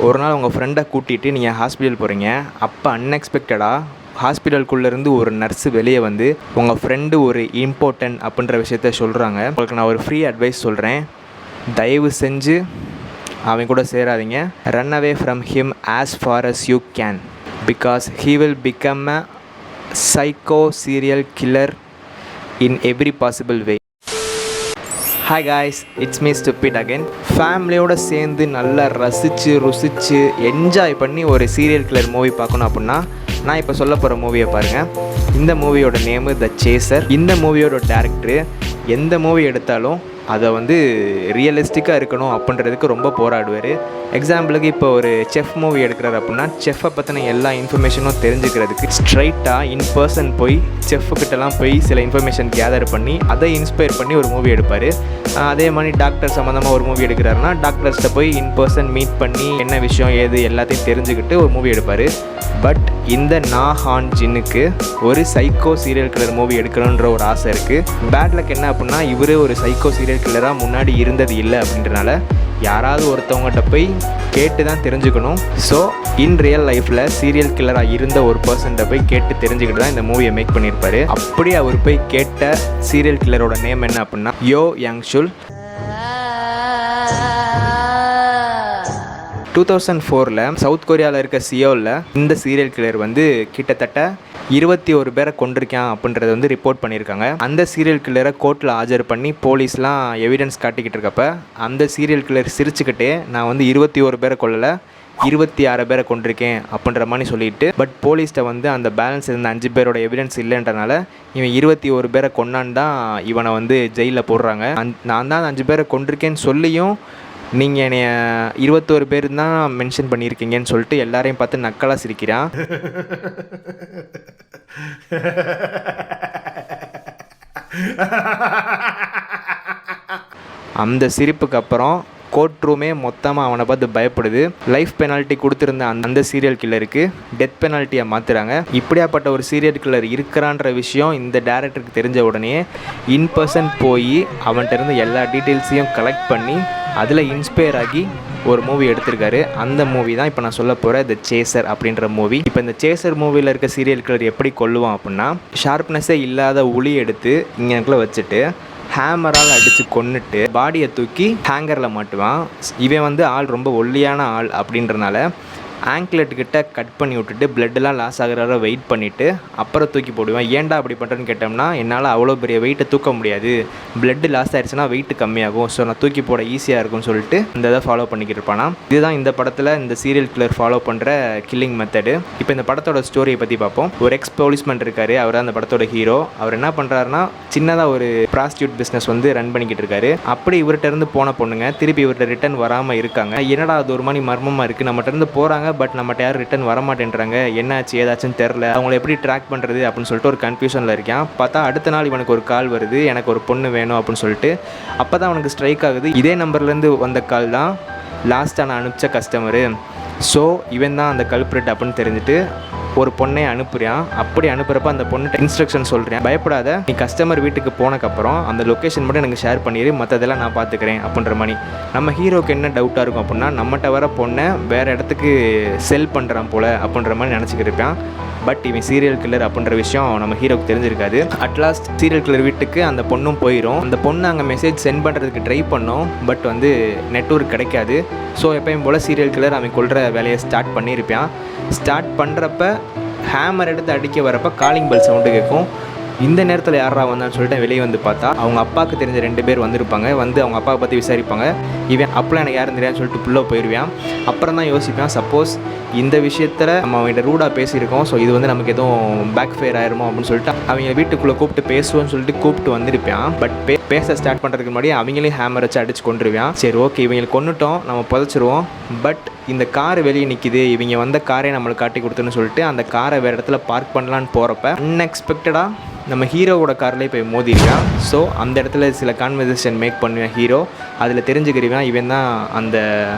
ஒரு நாள் உங்கள் ஃப்ரெண்டை கூட்டிகிட்டு நீங்கள் ஹாஸ்பிட்டல் போகிறீங்க. அப்போ அன்எக்ஸ்பெக்டடாக ஹாஸ்பிட்டலுக்குள்ளேருந்து ஒரு நர்ஸு வெளியே வந்து உங்கள் ஃப்ரெண்டு ஒரு இம்பார்ட்டன்ட் அப்படின்ற விஷயத்த சொல்கிறாங்க. உங்களுக்கு நான் ஒரு ஃப்ரீ அட்வைஸ் சொல்கிறேன். தயவு செஞ்சு அவன் கூட சேராதீங்க. Run away from him as far as you can, because he will become a psycho serial killer in every possible way. Hi guys, it's me stupid again. ஃபேமிலியோடு சேர்ந்து நல்லா ரசித்து ருசித்து என்ஜாய் பண்ணி ஒரு சீரியல் கில்லர் மூவி பார்க்கணும் அப்படின்னா நான் இப்போ சொல்ல போகிற மூவியை பாருங்கள். இந்த மூவியோட நேமு த சேசர். இந்த மூவியோட டேரக்டரு எந்த மூவி எடுத்தாலும் அதை வந்து ரியலிஸ்டிக்காக இருக்கணும் அப்படின்றதுக்கு ரொம்ப போராடுவார். எக்ஸாம்பிளுக்கு இப்போ ஒரு செஃப் மூவி எடுக்கிறார் அப்படின்னா செஃப்பை பற்றின எல்லா இன்ஃபர்மேஷனும் தெரிஞ்சுக்கிறதுக்கு ஸ்ட்ரைட்டாக இன் பர்சன் போய் செஃப்புக்கிட்டலாம் போய் சில இன்ஃபர்மேஷன் கேதர் பண்ணி அதை இன்ஸ்பயர் பண்ணி ஒரு மூவி எடுப்பார். அதே மாதிரி டாக்டர் சம்மந்தமாக ஒரு மூவி எடுக்கிறாருன்னா டாக்டர்ஸ்கிட்ட போய் இன் பர்சன் மீட் பண்ணி என்ன விஷயம் ஏது எல்லாத்தையும் தெரிஞ்சுக்கிட்டு ஒரு மூவி எடுப்பார். பட் இந்த நா ஹான் ஜின்னுக்கு ஒரு சைக்கோ சீரியல் கில்லர் மூவி எடுக்கணுன்ற ஒரு ஆசை இருக்குது. பேட் லக் என்ன அப்படின்னா இவர் ஒரு சைக்கோ சீரியல் கில்லராக முன்னாடி இருந்தது இல்லை அப்படின்றனால யாராவது ஒருத்தவங்ககிட்ட போய் கேட்டு தான் தெரிஞ்சுக்கணும். ஸோ இன் ரியல் லைஃப்பில் சீரியல் கில்லராக இருந்த ஒரு பர்சன்கிட்ட போய் கேட்டு தெரிஞ்சுக்கிட்டு தான் இந்த மூவியை மேக் பண்ணியிருப்பார். அப்படி அவர் போய் கேட்ட சீரியல் கில்லரோட நேம் என்ன அப்படின்னா யோ யங் ஷுல். 2004 சவுத் கொரியாவில் இருக்க சியோவில் இந்த சீரியல் கில்லர் வந்து கிட்டத்தட்ட 21 பேரை கொண்டிருக்கான் அப்படின்றத வந்து ரிப்போர்ட் பண்ணியிருக்காங்க. அந்த சீரியல் கில்லரை கோர்ட்டில் ஆஜர் பண்ணி போலீஸ்லாம் எவிடன்ஸ் காட்டிக்கிட்டு இருக்கப்ப அந்த சீரியல் கில்லர் சிரிச்சுக்கிட்டே நான் வந்து 21 பேரை கொல்லலை 26 பேரை கொண்டிருக்கேன் அப்படின்ற மாதிரி சொல்லிட்டு, பட் போலீஸ்கிட்ட வந்து அந்த பேலன்ஸ் இருந்த 5 பேரோட எவிடன்ஸ் இல்லைன்றனால இவன் 21 பேரை கொண்டான்னு தான் இவனை வந்து ஜெயிலில் போடுறாங்க. நான் தான் 5 பேரை கொண்டிருக்கேன்னு சொல்லியும் நீங்கள் என்னைய 21 பேர் தான் மென்ஷன் பண்ணியிருக்கீங்கன்னு சொல்லிட்டு எல்லாரையும் பார்த்து நக்கலாக சிரிக்கிறான். அந்த சிரிப்புக்கு அப்புறம் கோர்ட் ரூமே மொத்தமாக அவனை பார்த்து பயப்படுது. லைஃப் பெனால்ட்டி கொடுத்துருந்த அந்த சீரியல் கில்லருக்கு டெத் பெனால்ட்டியை மாற்றுறாங்க. இப்படியாப்பட்ட ஒரு சீரியல் கில்லர் இருக்கிறான்ற விஷயம் இந்த டேரக்டருக்கு தெரிஞ்ச உடனே இன் பர்சன் போய் அவன்கிட்ட இருந்து எல்லா டீட்டெயில்ஸையும் கலெக்ட் பண்ணி அதில் இன்ஸ்பயர் ஆகி ஒரு மூவி எடுத்திருக்காரு. அந்த மூவி தான் இப்போ நான் சொல்ல போகிற த சேசர் அப்படின்ற மூவி. இப்போ இந்த சேசர் மூவியில் இருக்க சீரியல் கில்லர் எப்படி கொல்லுவான் அப்படின்னா ஷார்ப்னஸே இல்லாத உளி எடுத்து இங்கேக்குள்ளே வச்சுட்டு ஹேமரால் அடித்து கொன்னுட்டு பாடியை தூக்கி ஹேங்கரில் மாட்டுவான். இவன் வந்து ஆள் ரொம்ப ஒல்லியான ஆள் அப்படின்றனால ஆங்க்லெட்டுக்கிட்ட கட் பண்ணி விட்டுட்டு பிளட்டெலாம் லாஸ் ஆகிற வெயிட் பண்ணிவிட்டு அப்புறம் தூக்கி போடுவேன். ஏன்டா அப்படி பண்ணுறேன்னு கேட்டோம்னா என்னால் அவ்வளோ பெரிய வெயிட்டை தூக்க முடியாது, பிளட்டு லாஸ் ஆகிடுச்சுன்னா வெயிட்டு கம்மியாகும், ஸோ நான் தூக்கி போட ஈஸியாக இருக்கும்னு சொல்லிட்டு இந்த இதை ஃபாலோ பண்ணிக்கிட்டு இருப்பானா. இதுதான் இந்த படத்தில் இந்த சீரியல் கில்லர் ஃபாலோ பண்ணுற கில்லிங் மெத்தடு. இப்போ இந்த படத்தோட ஸ்டோரியை பற்றி பார்ப்போம். ஒரு எக்ஸ் போலீஸ்மேன் இருக்கார், அவர் தான் அந்த படத்தோட ஹீரோ. அவர் என்ன பண்ணுறாருன்னா சின்னதாக ஒரு ப்ராஸ்டியூட் பிஸ்னஸ் வந்து ரன் பண்ணிக்கிட்டு இருக்காரு. அப்படி இவர்கிட்ட இருந்து போன பொண்ணுங்க திருப்பி இவர்கிட்ட ரிட்டர்ன் வராமல் இருக்காங்க. என்னடா அது ஒரு மாதிரி மர்மமாக இருக்குது, நம்மகிட்ட இருந்து போகிறாங்க பட் நம்மகிட்ட யாரும் ரிட்டன் வரமாட்டேன்றாங்க, என்னாச்சு ஏதாச்சும் தெரில, அவங்கள எப்படி ட்ராக் பண்ணுறது அப்படின்னு சொல்லிட்டு ஒரு கன்ஃபியூஷனில் இருக்கான். பார்த்தா அடுத்த நாள் இவனுக்கு ஒரு கால் வருது, எனக்கு ஒரு பொண்ணு வேணும் அப்படின்னு சொல்லிட்டு. அப்போ தான் அவனுக்கு ஸ்ட்ரைக் ஆகுது, இதே நம்பர்லேருந்து வந்த கால் தான் லாஸ்ட்டாக நான் அனுப்பிச்ச கஸ்டமரு, ஸோ இவன் தான் அந்த கல்ப்ரிட் அப்படின்னு தெரிஞ்சுட்டு ஒரு பொண்ணை அனுப்புகிறான். அப்படி அனுப்புகிறப்ப அந்த பொண்ணுகிட்ட இன்ஸ்ட்ரக்ஷன் சொல்கிறேன், பயப்படாத, நீ கஸ்டமர் வீட்டுக்கு போனக்கப்புறம் அந்த லொக்கேஷன் மட்டும் எனக்கு ஷேர் பண்ணிடு, மற்றதெல்லாம் நான் பார்த்துக்கிறேன் அப்படின்ற மாதிரி. நம்ம ஹீரோக்கு என்ன டவுட்டாக இருக்கும் அப்படின்னா நம்மகிட்ட வர பொண்ணை வேறு இடத்துக்கு செல் பண்ணுறான் போல் அப்படின்ற மாதிரி நினச்சிக்கிட்டு இருப்பான். பட் இவன் சீரியல் கில்லர் அப்படின்ற விஷயம் நம்ம ஹீரோக்கு தெரிஞ்சிருக்காது. அட்லாஸ்ட் சீரியல் கில்லர் வீட்டுக்கு அந்த பொண்ணும் போயிடும். அந்த பொண்ணு அங்கே மெசேஜ் சென்ட் பண்ணுறதுக்கு ட்ரை பண்ணோம், பட் வந்து நெட்வொர்க் கிடைக்காது. ஸோ எப்பயும் போல் சீரியல் கில்லர் அவன் கொல்கிற வேலையை ஸ்டார்ட் பண்ணியிருப்பான். ஸ்டார்ட் பண்ணுறப்ப ஹேமர் எடுத்து அடிக்க வரப்போ காலிங் பெல் சவுண்டு கேட்கும். இந்த நேரத்தில் யாரா வந்தான்னு சொல்லிட்டு வெளியே வந்து பார்த்தா அவங்க அப்பாவுக்கு தெரிஞ்ச 2 பேர் வந்திருப்பாங்க. வந்து அவங்க அப்பாவை பற்றி விசாரிப்பாங்க. இவன் அப்போலாம் எனக்கு யாரும் தெரியாதுன்னு சொல்லிட்டு புள்ள போயிடுவான். அப்புறம் தான் யோசிப்பான், சப்போஸ் இந்த விஷயத்தில் நம்ம அவங்ககிட்ட ரூடாக பேசியிருக்கோம், ஸோ இது வந்து நமக்கு எதுவும் பேக் ஃபயர் ஆயிருமோ அப்படின்னு சொல்லிட்டு அவங்க வீட்டுக்குள்ளே கூப்பிட்டு பேசுவோன்னு சொல்லிட்டு கூப்பிட்டு வந்திருப்பான். பட் பேச ஸ்டார்ட் பண்ணுறதுக்கு முன்னாடி அவங்களையும் ஹேமர் வச்சு அடிச்சு கொண்டுருவான். சரி ஓகே, இவங்களை கொண்டுட்டோம், நம்ம புதைச்சிருவோம். பட் இந்த கார் வெளியே நிற்கிது, இவங்க வந்த காரை நம்மளுக்கு காட்டி கொடுத்துன்னு சொல்லிட்டு அந்த காரை வேறு இடத்துல பார்க் பண்ணலான்னு போகிறப்ப அன்எக்ஸ்பெக்டடாக நம்ம ஹீரோவோட கார்லேயே போய் மோதிருக்கான். ஸோ அந்த இடத்துல சில கான்வர்சேஷன் மேக் பண்ணுவேன் ஹீரோ. அதில் தெரிஞ்சுக்கிறேன் இவன் தான் அந்த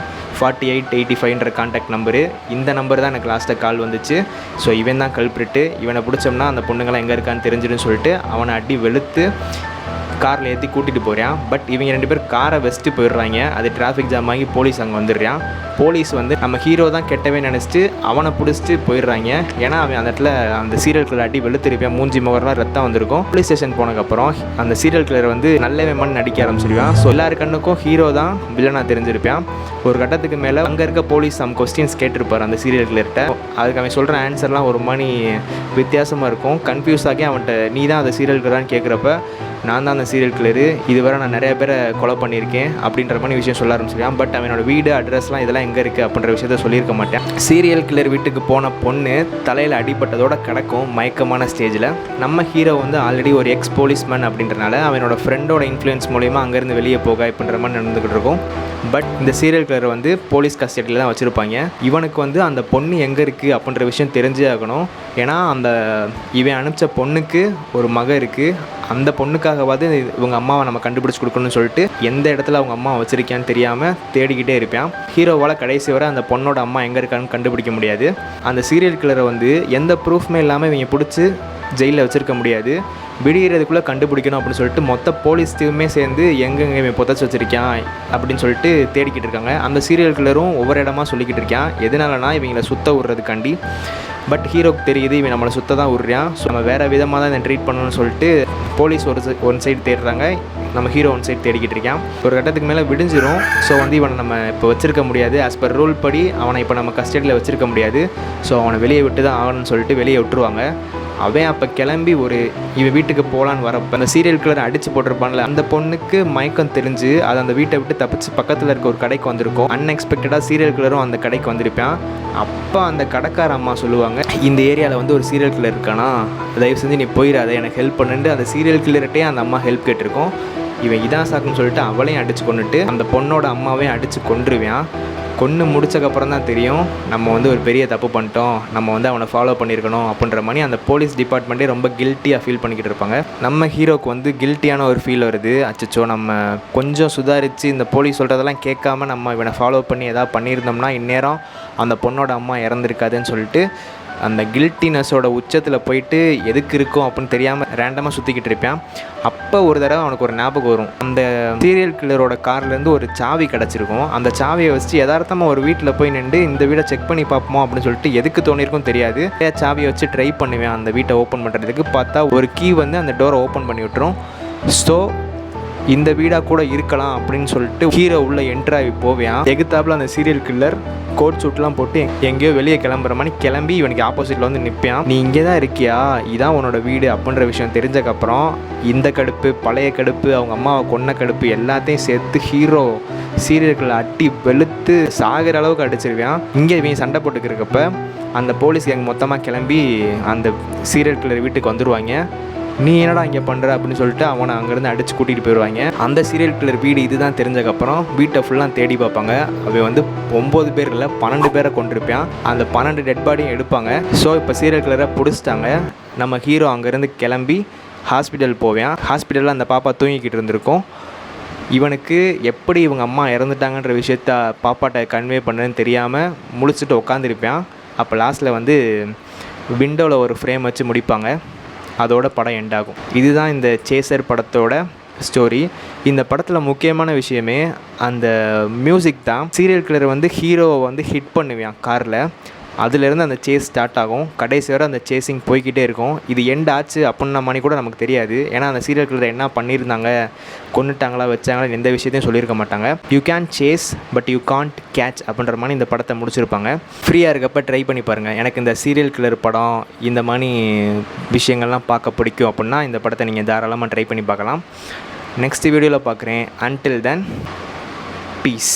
4885ன்ற கான்டாக்ட் நம்பரு. இந்த நம்பர் தான் எனக்கு லாஸ்ட்டாக கால் வந்துச்சு. ஸோ இவன் தான் கல்ப்ரிட்டு. இவனை பிடிச்சோம்னா அந்த பொண்ணுங்களாம் எங்கே இருக்கான்னு தெரிஞ்சிடுன்னு சொல்லிட்டு அவனை அடி வெளுத்து காரில் ஏற்றி கூட்டிகிட்டு போகிறான். பட் இவங்க 2 பேர் காரை வச்சுட்டு போயிடுறாங்க. அது டிராஃபிக் ஜாம் ஆகி போலீஸ் அங்கே வந்துடுறான். போலீஸ் வந்து நம்ம ஹீரோ தான் கெட்டவே நினச்சிட்டு அவனை பிடிச்சிட்டு போயிடுறாங்க. ஏன்னா அவன் அந்த இடத்துல அந்த சீரியல் கில்லர் அடி வெளுத்திருப்பான், மூஞ்சி முகரெலாம் ரத்தம் வந்திருக்கும். போலீஸ் ஸ்டேஷன் போனதுக்கப்புறம் அந்த சீரியல் கில்லர் வந்து நல்லவே மண் நடிக்க ஆரம்பிச்சிருவான். ஸோ எல்லாரு கண்ணுக்கும் ஹீரோ தான் வில்லனாக தெரிஞ்சிருப்பான். ஒரு கட்டத்துக்கு மேலே அங்கே இருக்க போலீஸ் சம் கொஸ்டின்ஸ் கேட்டிருப்பார் அந்த சீரியல் கில்லர்கிட்ட. அதுக்கு அவன் சொல்கிற ஆன்சர்லாம் ஒரு மாதிரி வித்தியாசமாக இருக்கும். கன்ஃபியூஸ் ஆகி அவன்கிட்ட நீ தான் அந்த சீரியல் கில்லரான்னு கேட்குறப்ப நான் தான் அந்த சீரியல் கில்லரு, இதுவரை நான் நிறைய பேரை கொலை பண்ணியிருக்கேன் அப்படின்ற மாதிரி விஷயம் சொல்ல ஆரம்பிச்சிருக்கான். பட் அவனோட வீடு அட்ரஸ்லாம் இதெல்லாம் எங்கே இருக்குது அப்படின்ற விஷயத்த சொல்லியிருக்க மாட்டேன். சீரியல் கில்லர் வீட்டுக்கு போன பொண்ணு தலையில் அடிபட்டதோட கிடக்கும் மயக்கமான ஸ்டேஜில். நம்ம ஹீரோ வந்து ஆல்ரெடி ஒரு எக்ஸ் போலீஸ்மேன் அப்படின்றனால அவனோட ஃப்ரெண்டோட இன்ஃப்ளூயன்ஸ் மூலிமா அங்கேருந்து வெளியே போக அப்படின்ற மாதிரி நடந்துக்கிட்டு இருக்கும். பட் இந்த சீரியல் கில்லர் வந்து போலீஸ் கஸ்டடியில் தான் வச்சுருப்பாங்க. இவனுக்கு வந்து அந்த பொண்ணு எங்கே இருக்குது அப்படின்ற விஷயம் தெரிஞ்சே ஆகணும். ஏன்னா அந்த இவன் அனுப்பிச்ச பொண்ணுக்கு ஒரு மகன் இருக்குது. அந்த பொண்ணுக்காகவாது இவங்க அம்மாவை நம்ம கண்டுபிடிச்சி கொடுக்கணும்னு சொல்லிட்டு எந்த இடத்துல அவங்க அம்மா வச்சுருக்கான்னு தெரியாமல் தேடிக்கிட்டே இருப்பான். ஹீரோவால் கடைசி வரை அந்த பொண்ணோட அம்மா எங்கே இருக்கான்னு கண்டுபிடிக்க முடியாது. அந்த சீரியல் கில்லரை வந்து எந்த ப்ரூஃப்மே இல்லாமல் இவங்க பிடிச்சி ஜெயிலில் வச்சுருக்க முடியாது. விடிகிறதுக்குள்ளே கண்டுபிடிக்கணும் அப்படின்னு சொல்லிட்டு மொத்த போலீஸ் டீமுமே சேர்ந்து எங்கெங்கே இவன் புதைச்சி வச்சுருக்கான் அப்படின்னு சொல்லிட்டு தேடிக்கிட்டு இருக்காங்க. அந்த சீரியல் கில்லரும் ஒவ்வொரு இடமா சொல்லிக்கிட்டு இருக்கான். எதனாலனா இவங்களை சுத்த விட்றதுக்காண்டி. பட் ஹீரோக்கு தெரியுது இவன் நம்மளை சுத்த தான் விட்றான். ஸோ நம்ம வேறு விதமாக தான் இதை ட்ரீட் பண்ணணும்னு சொல்லிட்டு போலீஸ் ஒன் சைடு தேடுறாங்க, நம்ம ஹீரோ ஒன் சைடு தேடிக்கிட்டு இருக்கான். ஒரு கட்டத்துக்கு மேலே விடிஞ்சிரும். ஸோ வந்து இவனை நம்ம இப்போ வச்சுருக்க முடியாது. ஆஸ் பர் ரூல் படி அவனை இப்போ நம்ம கஸ்டடியில் வச்சுருக்க முடியாது. ஸோ அவனை வெளியே விட்டு தான் ஆகணும்னு சொல்லிட்டு வெளியே விட்டுருவாங்க. அவன் அப்போ கிளம்பி இவன் வீட்டுக்கு போகலான்னு வரப்போ அந்த சீரியல் கில்லர் அடித்து போட்டிருப்பான்ல, அந்த பொண்ணுக்கு மயக்கம் தெரிஞ்சு அது அந்த வீட்டை விட்டு தப்பிச்சு பக்கத்தில் இருக்க ஒரு கடைக்கு வந்திருக்கும். அன்எக்ஸ்பெக்டடாக சீரியல் கில்லரும் அந்த கடைக்கு வந்திருப்பான். அப்போ அந்த கடைக்கார அம்மா சொல்லுவாங்க, இந்த ஏரியாவில் வந்து ஒரு சீரியல் கில்லர் இருக்கானா, தயவு செஞ்சு நீ போயிடாத, எனக்கு ஹெல்ப் பண்ணுட்டு அந்த சீரியல் கில்லர்கிட்டே அந்த அம்மா ஹெல்ப் கேட்டிருக்கோம். இவன் இதான் சாக்குன்னு சொல்லிட்டு அவளையும் அடித்து கொண்டுட்டு அந்த பொண்ணோட அம்மாவையும் அடித்து கொன்றுவான். கொன்று முடிச்சக்கப்புறம் தான் தெரியும் நம்ம வந்து ஒரு பெரிய தப்பு பண்ணிட்டோம், நம்ம வந்து அவனை ஃபாலோ பண்ணியிருக்கணும் அப்படின்ற மாதிரி அந்த போலீஸ் டிபார்ட்மெண்ட்டே ரொம்ப கில்ட்டியாக ஃபீல் பண்ணிக்கிட்டு இருப்பாங்க. நம்ம ஹீரோக்கு வந்து கில்ட்டியான ஒரு ஃபீல் வருது. அச்சோ நம்ம கொஞ்சம் சுதாரித்து இந்த போலீஸ் சொல்கிறதெல்லாம் கேட்காம நம்ம இவனை ஃபாலோ பண்ணி எதாவது பண்ணியிருந்தோம்னா இந்நேரம் அந்த பொண்ணோட அம்மா இறந்துருக்காதுன்னு சொல்லிட்டு அந்த கில்ட்டினஸோட உச்சத்தில் போயிட்டு எதுக்கு இருக்கும் அப்படின்னு தெரியாமல் ரேண்டமாக சுற்றிக்கிட்டு இருப்பேன். அப்போ ஒரு தடவை அவனுக்கு ஒரு ஞாபகம் வரும். அந்த சீரியல் கில்லரோட கார்லேருந்து ஒரு சாவி கிடச்சிருக்கும். அந்த சாவியை வச்சு யதார்த்தமாக ஒரு வீட்டில் போய் நின்று இந்த வீடை செக் பண்ணி பார்ப்போம் அப்படின்னு சொல்லிட்டு எதுக்கு தோணியிருக்கும் தெரியாது. சாவியை வச்சு ட்ரை பண்ணுவேன் அந்த வீட்டை ஓப்பன் பண்ணுறதுக்கு. பார்த்தா ஒரு கீ வந்து அந்த டோரை ஓப்பன் பண்ணி விட்டுரும். ஸோ இந்த வீடாக கூட இருக்கலாம் அப்படின்னு சொல்லிட்டு ஹீரோ உள்ள என்ட்ராகி போவேன். எகுத்தாப்பில் அந்த சீரியல் கில்லர் கோட் சூட்லாம் போட்டு எங்கேயோ வெளியே கிளம்புற மாதிரி கிளம்பி இவனுக்கு ஆப்போசிட்டில் வந்து நிற்பான். நீ இங்கே தான் இருக்கியா, இதான் உன்னோட வீடு அப்படின்ற விஷயம் தெரிஞ்சக்கப்புறம் இந்த கடுப்பு, பழைய கடுப்பு, அவங்க அம்மாவை கொன்ன கடுப்பு எல்லாத்தையும் சேர்த்து ஹீரோ சீரியல் கில்லர் அட்டி வெளுத்து சாகிற அளவுக்கு அடிச்சிருவான். இங்கே இவங்க சண்டை போட்டுக்கிறப்ப அந்த போலீஸ் எங்கள் மொத்தமாக கிளம்பி அந்த சீரியல் கில்லர் வீட்டுக்கு வந்துடுவாங்க. நீ என்னடா இங்கே பண்ணுற அப்படின்னு சொல்லிட்டு அவனை அங்கேருந்து அடித்து கூட்டிகிட்டு போயிடுவாங்க. அந்த சீரியல் கில்லர் வீடு இதுதான் தெரிஞ்சக்கப்புறம் வீட்டை ஃபுல்லாக தேடி பார்ப்பாங்க. அவன் வந்து 9 பேர் இல்லை 12 பேரை கொண்டிருப்பான். அந்த 12 டெட் பாடியும் எடுப்பாங்க. ஸோ இப்போ சீரியல் கில்லரை பிடிச்சிட்டாங்க. நம்ம ஹீரோ அங்கேருந்து கிளம்பி ஹாஸ்பிட்டல் போவேன். ஹாஸ்பிட்டலில் அந்த பாப்பா தூங்கிக்கிட்டு இருந்திருக்கும். இவனுக்கு எப்படி இவங்க அம்மா இறந்துட்டாங்கன்ற விஷயத்த பாப்பாட்ட கன்வே பண்ணுறதுன்னு தெரியாமல் முழிச்சிட்டு உட்காந்துருப்பான். அப்போ லாஸ்ட்டில் வந்து விண்டோவில் ஒரு ஃப்ரேம் வச்சு முடிப்பாங்க. அதோட படம் எண்ட் ஆகும். இதுதான் இந்த சேசர் படத்தோட ஸ்டோரி. இந்த படத்தில் முக்கியமான விஷயமே அந்த மியூசிக் தான். சீரியல் கில்லர் வந்து ஹீரோவை வந்து ஹிட் பண்ணுவான் காரில். அதுலேருந்து அந்த சேஸ் ஸ்டார்ட் ஆகும். கடைசி வரை அந்த சேஸிங் போய்கிட்டே இருக்கும். இது எண்ட் ஆச்சு அப்படின்ன மாதிரி கூட நமக்கு தெரியாது. ஏன்னா அந்த சீரியல் கில்லர் என்ன பண்ணியிருந்தாங்க, கொண்டுட்டாங்களா வச்சாங்களா எந்த விஷயத்தையும் சொல்லியிருக்க மாட்டாங்க. You can chase but you can't catch அப்படின்ற மாதிரி இந்த படத்தை முடிச்சிருப்பாங்க. ஃப்ரீயாக இருக்கப்போ ட்ரை பண்ணி பாருங்கள். எனக்கு இந்த சீரியல் கில்லர் படம் இந்த மாதிரி விஷயங்கள்லாம் பார்க்க பிடிக்கும் அப்படின்னா இந்த படத்தை நீங்கள் தாராளமாக ட்ரை பண்ணி பார்க்கலாம். நெக்ஸ்ட் வீடியோவில் பார்க்குறேன். Until then piece.